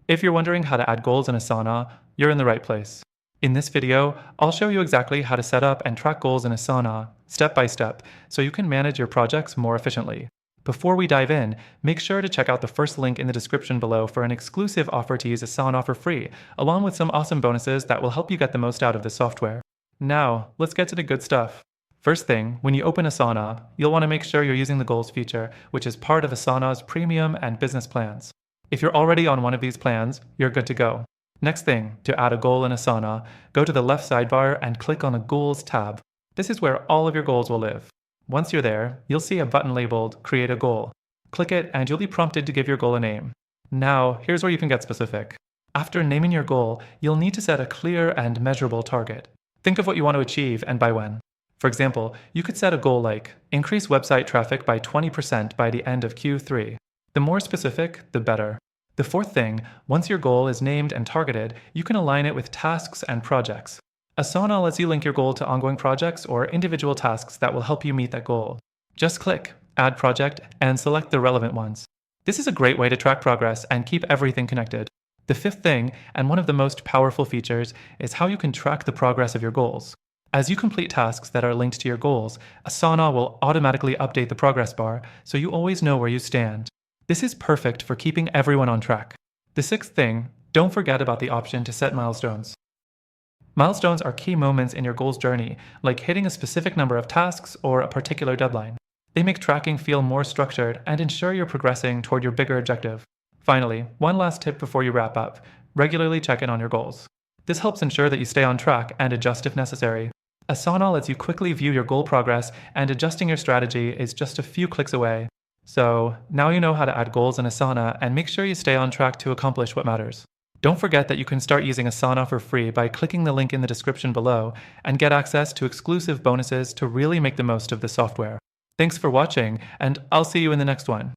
If you're wondering how to add goals in Asana, you're in the right place. In this video, I'll show you exactly how to set up and track goals in Asana, step by step, so you can manage your projects more efficiently. Before we dive in, make sure to check out the first link in the description below for an exclusive offer to use Asana for free, along with some awesome bonuses that will help you get the most out of the software. Now, let's get to the good stuff. First thing, when you open Asana, you'll want to make sure you're using the goals feature, which is part of Asana's premium and business plans. If you're already on one of these plans, you're good to go. Next thing, to add a goal in Asana, go to the left sidebar and click on the Goals tab. This is where all of your goals will live. Once you're there, you'll see a button labeled Create a Goal. Click it and you'll be prompted to give your goal a name. Now, here's where you can get specific. After naming your goal, you'll need to set a clear and measurable target. Think of what you want to achieve and by when. For example, you could set a goal like, increase website traffic by 20% by the end of Q3. The more specific, the better. The fourth thing, once your goal is named and targeted, you can align it with tasks and projects. Asana lets you link your goal to ongoing projects or individual tasks that will help you meet that goal. Just click Add Project and select the relevant ones. This is a great way to track progress and keep everything connected. The fifth thing, and one of the most powerful features, is how you can track the progress of your goals. As you complete tasks that are linked to your goals, Asana will automatically update the progress bar so you always know where you stand. This is perfect for keeping everyone on track. The sixth thing, don't forget about the option to set milestones. Milestones are key moments in your goals journey, like hitting a specific number of tasks or a particular deadline. They make tracking feel more structured and ensure you're progressing toward your bigger objective. Finally, one last tip before you wrap up, regularly check in on your goals. This helps ensure that you stay on track and adjust if necessary. Asana lets you quickly view your goal progress, and adjusting your strategy is just a few clicks away. So, now you know how to add goals in Asana and make sure you stay on track to accomplish what matters. Don't forget that you can start using Asana for free by clicking the link in the description below and get access to exclusive bonuses to really make the most of the software. Thanks for watching, and I'll see you in the next one.